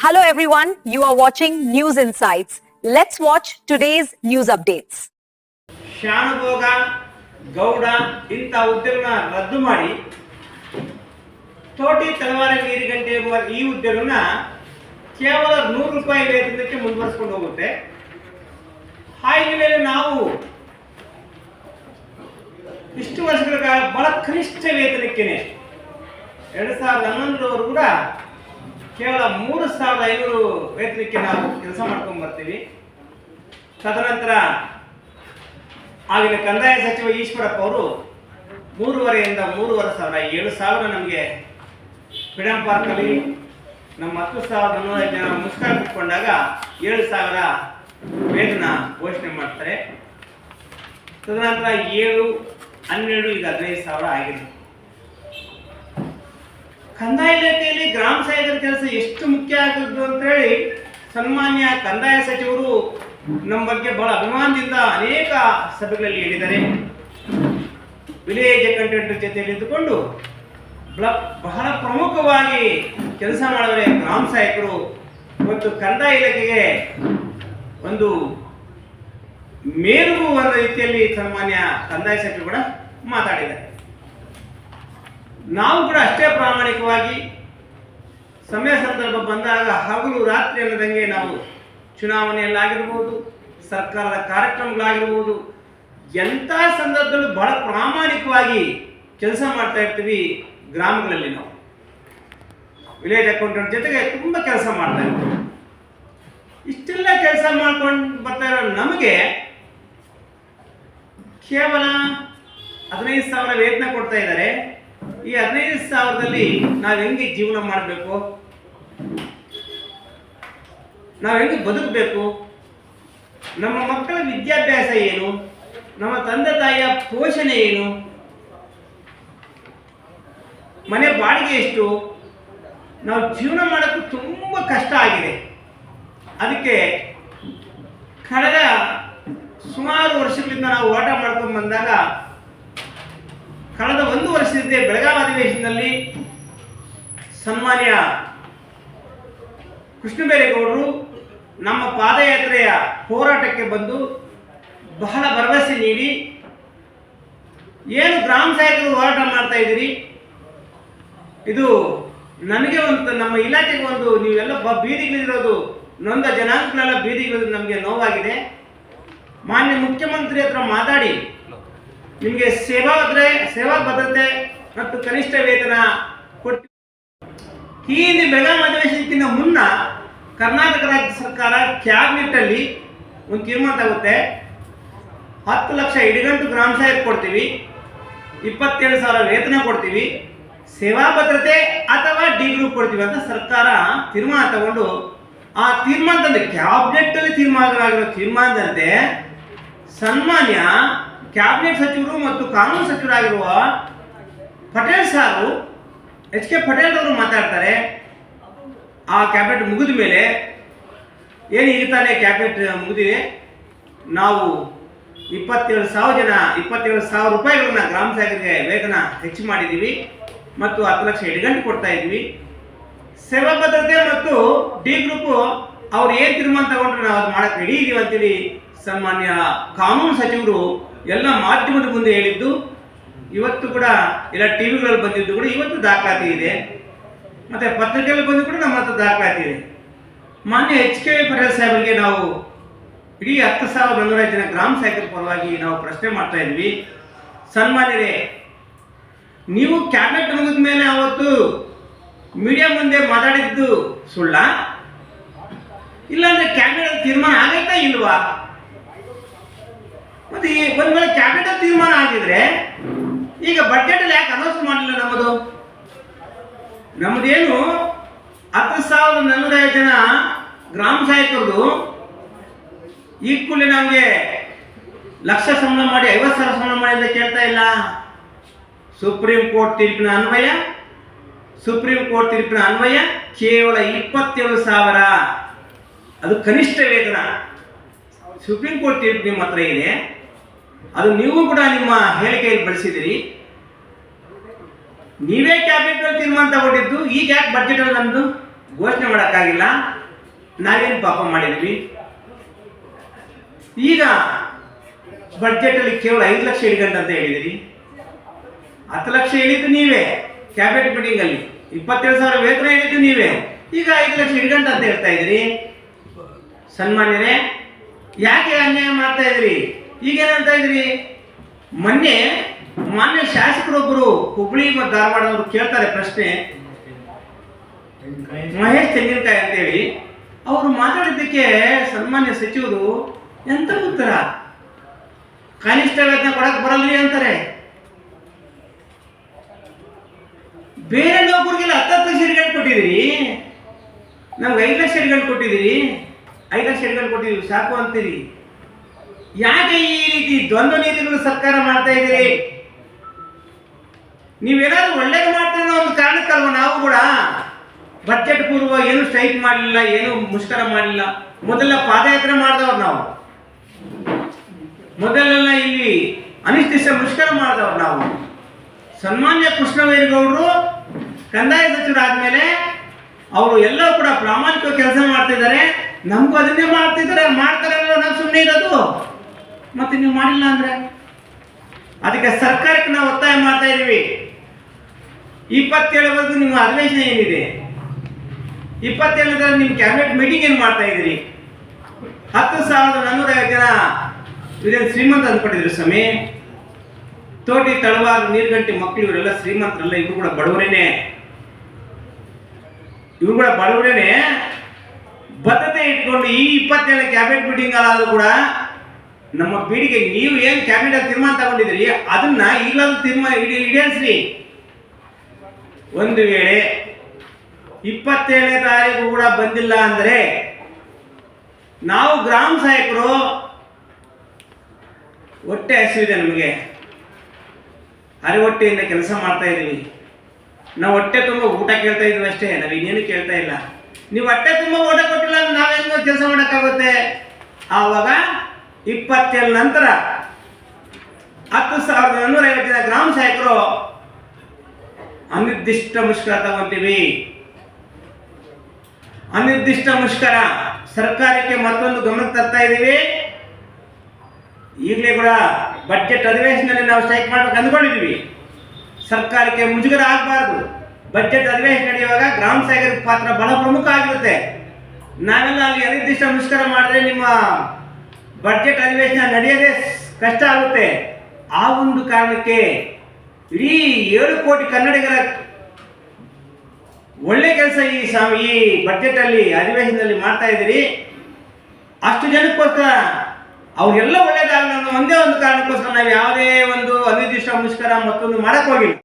Hello everyone, you are watching News Insights. Let's watch today's news updates. ಶಾನುಭೋಗ Gowda ಇಂಥ ಹುದ್ದೆಗಳನ್ನ ರದ್ದು ಮಾಡಿ ತೋಟಿ ತಲವಾರ ನೀರಿಗಂಟೆ ಎಂಬ ಈ ಹುದ್ದೆಗಳನ್ನ ಕೇವಲ 100 ರೂಪಾಯಿ ವೇತನಕ್ಕೆ ಮುಂದುವರಿಸಿಕೊಂಡು ಹೋಗುತ್ತೆ. ಹಾಗೆಯೇ ನಾವು ಇಷ್ಟು ವರ್ಷಗಳ ಕಾಲ ಬಹಳ ಕನಿಷ್ಠ ವೇತನಕ್ಕೆ 2011ರವರೆಗೂ ಕೂಡ ಕೇವಲ 3,500 ವೇತನಕ್ಕೆ ನಾವು ಕೆಲಸ ಮಾಡ್ಕೊಂಡು ಬರ್ತೀವಿ. ತದನಂತರ ಆಗಿನ ಕಂದಾಯ ಸಚಿವ ಈಶ್ವರಪ್ಪ ಅವರು 3,500ರಿಂದ 3,500 7,000 ನಮಗೆ ಫ್ರೀಡಂ ಪಾರ್ಕಲ್ಲಿ ನಮ್ಮ 10,405 ಜನ ಮುಷ್ಕರ ಬಿಟ್ಕೊಂಡಾಗ 7,000 ವೇತನ ಘೋಷಣೆ ಮಾಡ್ತಾರೆ. ತದನಂತರ 7, 12 ಈಗ 15,000 ಆಗಿದೆ. ಕಂದಾಯ ಇಲಾಖೆಯಲ್ಲಿ ಗ್ರಾಮ ಸಹಾಯಕರ ಕೆಲಸ ಎಷ್ಟು ಮುಖ್ಯ ಆಗಿದ್ದು ಅಂತ ಹೇಳಿ ಸನ್ಮಾನ್ಯ ಕಂದಾಯ ಸಚಿವರು ನಮ್ಮ ಬಗ್ಗೆ ಬಹಳ ಅಭಿಮಾನದಿಂದ ಅನೇಕ ಸಭೆಗಳಲ್ಲಿ ಹೇಳಿದ್ದಾರೆ. ವಿಲೇಜ್ ಅಕೌಂಟೆಂಟ್ ಜೊತೆಯಲ್ಲಿ ಇದ್ದುಕೊಂಡು ಬಹಳ ಪ್ರಮುಖವಾಗಿ ಕೆಲಸ ಮಾಡಿದರೆ ಗ್ರಾಮ ಸಹಾಯಕರು ಮತ್ತು ಕಂದಾಯ ಇಲಾಖೆಗೆ ಒಂದು ಮೇಲುಗು ಒಂದು ರೀತಿಯಲ್ಲಿ ಸನ್ಮಾನ್ಯ ಕಂದಾಯ ಸಚಿವರು ಕೂಡ ಮಾತಾಡಿದ್ದಾರೆ. ನಾವು ಕೂಡ ಅಷ್ಟೇ ಪ್ರಾಮಾಣಿಕವಾಗಿ ಸಮಯ ಸಂದರ್ಭ ಬಂದಾಗ ಹಗಲು ರಾತ್ರಿ ಅನ್ನದಂಗೆ ನಾವು ಚುನಾವಣೆಯಲ್ಲಾಗಿರ್ಬೋದು, ಸರ್ಕಾರದ ಕಾರ್ಯಕ್ರಮಗಳಾಗಿರ್ಬೋದು, ಎಂಥ ಸಂದರ್ಭದಲ್ಲೂ ಬಹಳ ಪ್ರಾಮಾಣಿಕವಾಗಿ ಕೆಲಸ ಮಾಡ್ತಾ ಇರ್ತೀವಿ. ಗ್ರಾಮಗಳಲ್ಲಿ ನಾವು ವಿಲೇಜ್ ಅಕೌಂಟೆಂಟ್ ಜೊತೆಗೆ ತುಂಬ ಕೆಲಸ ಮಾಡ್ತಾ ಇರ್ತೀವಿ. ಇಷ್ಟೆಲ್ಲ ಕೆಲಸ ಮಾಡ್ಕೊಂಡು ಬರ್ತಾ ಇರೋ ನಮಗೆ ಕೇವಲ 15,000 ವೇತನ ಕೊಡ್ತಾ ಇದ್ದಾರೆ. ಈ 15,000ದಲ್ಲಿ ನಾವು ಹೆಂಗೆ ಜೀವನ ಮಾಡಬೇಕು, ನಾವು ಹೆಂಗೆ ಬದುಕಬೇಕು, ನಮ್ಮ ಮಕ್ಕಳ ವಿದ್ಯಾಭ್ಯಾಸ ಏನು, ನಮ್ಮ ತಂದೆ ತಾಯಿಯ ಪೋಷಣೆ ಏನು, ಮನೆ ಬಾಡಿಗೆ ಎಷ್ಟು, ನಾವು ಜೀವನ ಮಾಡೋಕ್ಕೂ ತುಂಬ ಕಷ್ಟ ಆಗಿದೆ. ಅದಕ್ಕೆ ಕಳೆದ ಸುಮಾರು ವರ್ಷಗಳಿಂದ ನಾವು ಹೋರಾಟ ಮಾಡ್ಕೊಂಡು ಬಂದಾಗ ಕಳೆದ 1 ವರ್ಷದಿಂದ ಬೆಳಗಾವಿ ಅಧಿವೇಶನದಲ್ಲಿ ಸನ್ಮಾನ್ಯ ಕೃಷ್ಣಬೈರೇಗೌಡರು ನಮ್ಮ ಪಾದಯಾತ್ರೆಯ ಹೋರಾಟಕ್ಕೆ ಬಂದು ಬಹಳ ಭರವಸೆ ನೀಡಿ, ಏನು ಗ್ರಾಮ ಸಹಾಯಕರು ಹೋರಾಟ ಮಾಡ್ತಾ ಇದ್ದೀರಿ, ಇದು ನನಗೆ ಒಂದು ನಮ್ಮ ಇಲಾಖೆಗೆ ಒಂದು ನೀವೆಲ್ಲ ಬೀದಿಗಳಿರೋದು ನೊಂದ ಜನಾಂಗಗಳೆಲ್ಲ ಬೀದಿಗಳಿರೋದು ನಮಗೆ ನೋವಾಗಿದೆ. ಮಾನ್ಯ ಮುಖ್ಯಮಂತ್ರಿ ಹತ್ರ ಮಾತಾಡಿ ನಿಮಗೆ ಸೇವಾ ಭದ್ರತೆ ಮತ್ತು ಕನಿಷ್ಠ ವೇತನ ಕೊಟ್ಟು ಈ ಹಿಂದೆ ಬೆಳಗಾವಿ ಅಧಿವೇಶನಕ್ಕಿಂತ ಮುನ್ನ ಕರ್ನಾಟಕ ರಾಜ್ಯ ಸರ್ಕಾರ ಕ್ಯಾಬಿನೆಟ್ಟಲ್ಲಿ ಒಂದು ತೀರ್ಮಾನ ತಗುತ್ತೆ. 10 ಲಕ್ಷ ಇಡಗಂಟು ಗ್ರಾಮ ಸಹಾಯಕ ಕೊಡ್ತೀವಿ, 27,000 ವೇತನ ಕೊಡ್ತೀವಿ, ಸೇವಾ ಭದ್ರತೆ ಅಥವಾ ಡಿ ಗ್ರೂಪ್ ಕೊಡ್ತೀವಿ ಅಂತ ಸರ್ಕಾರ ತೀರ್ಮಾನ ತಗೊಂಡು ಆ ತೀರ್ಮಾನದಂತೆ ಕ್ಯಾಬಿನೆಟ್ಟಲ್ಲಿ ತೀರ್ಮಾನವಾಗಿರೋ ತೀರ್ಮಾನದಂತೆ ಸನ್ಮಾನ್ಯ ಕ್ಯಾಬಿನೆಟ್ ಸಚಿವರು ಮತ್ತು ಕಾನೂನು ಸಚಿವರಾಗಿರುವ ಪಟೇಲ್ ಸಾರು ಎಚ್ ಕೆ ಪಟೇಲ್ ಅವರು ಮಾತಾಡ್ತಾರೆ. ಆ ಕ್ಯಾಬಿನೆಟ್ ಮುಗಿದ ಮೇಲೆ ಏನು ಈಗ ತಾನೇ ಕ್ಯಾಬಿನೆಟ್ ಮುಗಿದಿದೆ, ನಾವು 27,000 ರೂಪಾಯಿಗಳನ್ನ ಗ್ರಾಮ ಸಹಾಯಕರಿಗೆ ವೇತನ ಹೆಚ್ಚು ಮಾಡಿದ್ದೀವಿ ಮತ್ತು 10 ಲಕ್ಷ ಇಡಗಂಟು ಕೊಡ್ತಾ ಇದ್ವಿ. ಸೇವಾ ಭದ್ರತೆ ಮತ್ತು ಡಿ ಗ್ರೂಪು ಅವ್ರು ಏನು ತೀರ್ಮಾನ ತಗೊಂಡ್ರೆ ನಾವು ಅದು ಮಾಡಕ್ಕೆ ರೆಡಿ ಇದೀವಿ ಅಂತೇಳಿ ಸನ್ಮಾನ್ಯ ಕಾನೂನು ಸಚಿವರು ಎಲ್ಲ ಮಾಧ್ಯಮದ ಮುಂದೆ ಹೇಳಿದ್ದು, ಇವತ್ತು ಕೂಡ ಎಲ್ಲ ಟಿವಿಗಳಲ್ಲಿ ಬಂದಿದ್ದು ಕೂಡ ಇವತ್ತು ದಾಖಲಾತಿ ಇದೆ, ಮತ್ತು ಪತ್ರಿಕೆಯಲ್ಲಿ ಬಂದು ಕೂಡ ನಮ್ಮ ಹತ್ರ ದಾಖಲಾತಿ ಇದೆ. ಮಾನ್ಯ ಎಚ್ ಕೆ ಪಟೇಲ್ ಸಾಹೇಬರಿಗೆ ನಾವು ಇಡೀ 10,405 ಜನ ಗ್ರಾಮ ಸಹಾಯಕರ ಪರವಾಗಿ ನಾವು ಪ್ರಶ್ನೆ ಮಾಡ್ತಾ ಇದ್ವಿ. ಸನ್ಮಾನ್ಯರೇ, ನೀವು ಕ್ಯಾಬಿನೆಟ್ ಮುಗಿದ ಮೇಲೆ ಅವತ್ತು ಮೀಡಿಯಾ ಮುಂದೆ ಮಾತಾಡಿದ್ದು ಸುಳ್ಳ, ಇಲ್ಲಾಂದ್ರೆ ಕ್ಯಾಬಿನೆಟ್ ತೀರ್ಮಾನ ಆಗೈತಾ ಇಲ್ವಾ? ಮತ್ತೆ ಈ ಒಂದ್ ವೇಳೆ ಕ್ಯಾಬಿನೆಟ್ ತೀರ್ಮಾನ ಆಗಿದ್ರೆ ಈಗ ಬಜೆಟ್ ಅಲ್ಲಿ ಯಾಕೆ ಅನೌನ್ಸ್ ಮಾಡಲಿಲ್ಲ? ನಮ್ಮದೇನು 10,405 ಜನ ಗ್ರಾಮ ಸಹಾಯಕರದು ಈಕ್ವಲಿ ನಮಗೆ 1,00,000 ಸಂಬಳ ಮಾಡಿ 50,000 ಸಂಬಳ ಮಾಡಿ ಅಂತ ಕೇಳ್ತಾ ಇಲ್ಲ. ಸುಪ್ರೀಂ ಕೋರ್ಟ್ ತೀರ್ಪಿನ ಅನ್ವಯ ಕೇವಲ 27,000 ಅದು ಕನಿಷ್ಠ ವೇತನ. ಸುಪ್ರೀಂ ಕೋರ್ಟ್ ತೀರ್ಪು ನಿಮ್ಮ ಹತ್ರ ಇದೆ, ಅದು ನೀವು ಕೂಡ ನಿಮ್ಮ ಹೇಳಿಕೆಯಲ್ಲಿ ಬಳಸಿದಿರಿ. ನೀವೇ ಕ್ಯಾಬಿನೆಟ್ ತೀರ್ಮಾನ ತಗೊಂಡಿದ್ದು, ಈಗ ಯಾಕೆ ಬಜೆಟ್ ಅಲ್ಲಿ ನಮ್ದು ಘೋಷಣೆ ಮಾಡೋಕ್ಕಾಗಿಲ್ಲ. ನಾವೇನು ಪಾಪ ಮಾಡಿದ್ವಿ? ಈಗ ಬಡ್ಜೆಟಲ್ಲಿ ಕೇವಲ 5 ಲಕ್ಷ ಇಟ್ಕೊಂಡ ಅಂತ ಹೇಳಿದಿರಿ. 10 ಲಕ್ಷ ಹೇಳಿದ್ದು ನೀವೇ ಕ್ಯಾಬಿನೆಟ್ ಮೀಟಿಂಗಲ್ಲಿ, 27,000 ವೇತನ ಹೇಳಿದ್ದು ನೀವೇ. ಈಗ 5 ಲಕ್ಷ ಇಟ್ಕೊಂಡ ಅಂತ ಹೇಳ್ತಾ ಇದ್ದೀರಿ. ಸನ್ಮಾನ್ಯರೇ, ಯಾಕೆ ಅನ್ಯಾಯ ಮಾಡ್ತಾ ಇದ್ರಿ? ಈಗೇನಂತ ಇದ್ರಿ? ಮೊನ್ನೆ ಮಾನ್ಯ ಶಾಸಕರೊಬ್ಬರು ಹುಬ್ಳಿ ಮತ್ತು ಧಾರವಾಡದವರು ಕೇಳ್ತಾರೆ ಪ್ರಶ್ನೆ, ಮಹೇಶ್ ತೆಂಗಿನಕಾಯಿ ಅಂತೇಳಿ. ಅವರು ಮಾತಾಡಿದ್ದಕ್ಕೆ ಸನ್ಮಾನ್ಯ ಸಚಿವರು ಎಂತ ಉತ್ತರ? ಕನಿಷ್ಠ ವೇತನ ಕೊಡಕ್ ಬರಲ್ರಿ ಅಂತಾರೆ. ಬೇರೆ ನೌಕರಿಗೆಲ್ಲ 10 ಲಕ್ಷ ಇಟ್ಕೊಂಡು ಕೊಟ್ಟಿದ್ದೀರಿ, ನಮ್ಗೆ 5 ಲಕ್ಷ ಇಟ್ಕೊಂಡು ಕೊಟ್ಟಿದ್ದೀರಿ. 5 ಲಕ್ಷ ಇಟ್ಕೊಂಡು ಕೊಟ್ಟಿದ್ದೀವಿ ಸಾಕು ಅಂತೀರಿ. ಯಾಕೆ ಈ ರೀತಿ ದ್ವಂದ್ವ ನೀತಿಗಳು ಸರ್ಕಾರ ಮಾಡ್ತಾ ಇದ್ದೀರಿ? ನೀವೇನಾದ್ರೂ ಒಳ್ಳೇದು ಮಾಡ್ತೀರೋ ಒಂದು ಕಾರಣಕ್ಕಲ್ವ ನಾವು ಕೂಡ ಬಜೆಟ್ ಪೂರ್ವ ಏನು ಸ್ಟ್ರೈಕ್ ಮಾಡಲಿಲ್ಲ, ಏನು ಮುಷ್ಕರ ಮಾಡಲಿಲ್ಲ. ಮೊದಲ ಪಾದಯಾತ್ರೆ ಮಾಡಿದವ್ರು ನಾವು, ಮೊದಲೆಲ್ಲ ಇಲ್ಲಿ ಅನಿಶ್ಚಿತ ಮುಷ್ಕರ ಮಾಡಿದವ್ರು ನಾವು. ಸನ್ಮಾನ್ಯ ಕೃಷ್ಣಬೈರೇಗೌಡರು ಕಂದಾಯ ಸಚಿವರಾದ್ಮೇಲೆ ಅವರು ಎಲ್ಲರೂ ಕೂಡ ಪ್ರಾಮಾಣಿಕ ಕೆಲಸ ಮಾಡ್ತಿದ್ದಾರೆ. ನಮಗೂ ಅದನ್ನೇ ಮಾಡ್ತಾರೆ ನಾವು ಸುಮ್ಮನೆ ಇರೋದು. ಮತ್ತೆ ನೀವು ಮಾಡಿಲ್ಲ ಅಂದ್ರೆ ಅದಕ್ಕೆ ಸರ್ಕಾರಕ್ಕೆ ನಾವು ಒತ್ತಾಯ ಮಾಡ್ತಾ ಇದ್ದೀವಿ. 27ವರೆಗೂ ನಿಮ್ಮ ಅಧಿವೇಶನ ಏನಿದೆ, 27ರಲ್ಲಿ ನಿಮ್ಮ ಕ್ಯಾಬಿನೆಟ್ ಮೀಟಿಂಗ್ ಏನು ಮಾಡ್ತಾ ಇದ್ದೀರಿ? 10,450 ಜನ ಇದೇನು ಶ್ರೀಮಂತ ಅಂದ್ಕೊಂಡಿದ್ರು ಸ್ವಾಮಿ. ತೋಟಿ, ತಳವಾರ, ನೀರ್ಗಂಟಿ ಮಕ್ಕಳು ಇವರೆಲ್ಲ ಶ್ರೀಮಂತರಲ್ಲ, ಇವರು ಕೂಡ ಬಡವರೇನೆ. ಬದ್ಧತೆ ಇಟ್ಕೊಂಡು ಈ 27 ಕ್ಯಾಬಿನೆಟ್ ಮೀಟಿಂಗ್ ಅಲ್ಲಾದ್ರೂ ಕೂಡ ನಮ್ಮ ಪೀಳಿಗೆ ನೀವು ಏನು ಕ್ಯಾಬಿನೆಟ್ ತೀರ್ಮಾನ ತಗೊಂಡಿದ್ರಿ ಅದನ್ನ ಈಗಲಾದ್ರೂ ತೀರ್ಮಾನ ಈಡೇರಿಸ್ರಿ. ಒಂದು ವೇಳೆ 27ನೇ ತಾರೀಕು ಕೂಡ ಬಂದಿಲ್ಲ ಅಂದ್ರೆ ನಾವು ಗ್ರಾಮ ಸಹಾಯಕರು ಹೊಟ್ಟೆ ಹಸಿವಿದೆ, ನಮಗೆ ಹೊಟ್ಟೆಯಿಂದ ಕೆಲಸ ಮಾಡ್ತಾ ಇದ್ದೀವಿ. ನಾವು ಹೊಟ್ಟೆ ತುಂಬ ಊಟ ಕೇಳ್ತಾ ಇದ್ವಿ ಅಷ್ಟೇ, ನಾವು ಇನ್ನೇನು ಕೇಳ್ತಾ ಇಲ್ಲ. ನೀವು ಹೊಟ್ಟೆ ತುಂಬ ಊಟ ಕೊಟ್ಟಿಲ್ಲ ಅಂದ್ರೆ ನಾವೇನು ಕೆಲಸ ಮಾಡೋಕ್ಕಾಗುತ್ತೆ? ಆವಾಗ 27 ನಂತರ 10,450 ಜನ ಗ್ರಾಮ ಸಹಾಯಕರು ಅನಿರ್ದಿಷ್ಟ ಮುಷ್ಕರ ತಗೊಂತೀವಿ. ಅನಿರ್ದಿಷ್ಟ ಮುಷ್ಕರ ಸರ್ಕಾರಕ್ಕೆ ಮತ್ತೊಂದು ಗಮನಕ್ಕೆ ತರ್ತಾ ಇದ್ದೀವಿ. ಈಗಲೇ ಕೂಡ ಬಜೆಟ್ ಅಧಿವೇಶನದಲ್ಲಿ ನಾವು ಸ್ಟ್ರೈಕ್ ಮಾಡ್ಬೇಕು ಅಂದ್ಕೊಂಡಿದ್ದೀವಿ. ಸರ್ಕಾರಕ್ಕೆ ಮುಜುಗರ ಆಗಬಾರ್ದು. ಬಜೆಟ್ ಅಧಿವೇಶನ ನಡೆಯುವಾಗ ಗ್ರಾಮ ಸಹಾಯಕರ ಪಾತ್ರ ಬಹಳ ಪ್ರಮುಖ ಆಗಿರುತ್ತೆ. ನಾವೆಲ್ಲ ಅಲ್ಲಿ ಅನಿರ್ದಿಷ್ಟ ಮುಷ್ಕರ ಮಾಡಿದ್ರೆ ನಿಮ್ಮ ಬಜೆಟ್ ಅಧಿವೇಶನ ನಡೆಯೋದೇ ಕಷ್ಟ ಆಗುತ್ತೆ. ಆ ಒಂದು ಕಾರಣಕ್ಕೆ ಇಡೀ 7 ಕೋಟಿ ಕನ್ನಡಿಗರ ಒಳ್ಳೆ ಕೆಲಸ ಈ ಬಜೆಟ್ ಅಲ್ಲಿ ಅಧಿವೇಶನದಲ್ಲಿ ಮಾಡ್ತಾ ಇದ್ದೀರಿ. ಅಷ್ಟು ಜನಕ್ಕೋಸ್ಕರ ಅವ್ರಿಗೆಲ್ಲ ಒಳ್ಳೇದಾಗಲ್ಲ ಅನ್ನೋ ಒಂದೇ ಒಂದು ಕಾರಣಕ್ಕೋಸ್ಕರ ನಾವು ಯಾವುದೇ ಒಂದು ಅನಿರ್ದಿಷ್ಟ ಮುಷ್ಕರ ಮತ್ತೊಂದು ಮಾಡಕ್ ಹೋಗಿಲ್ಲ.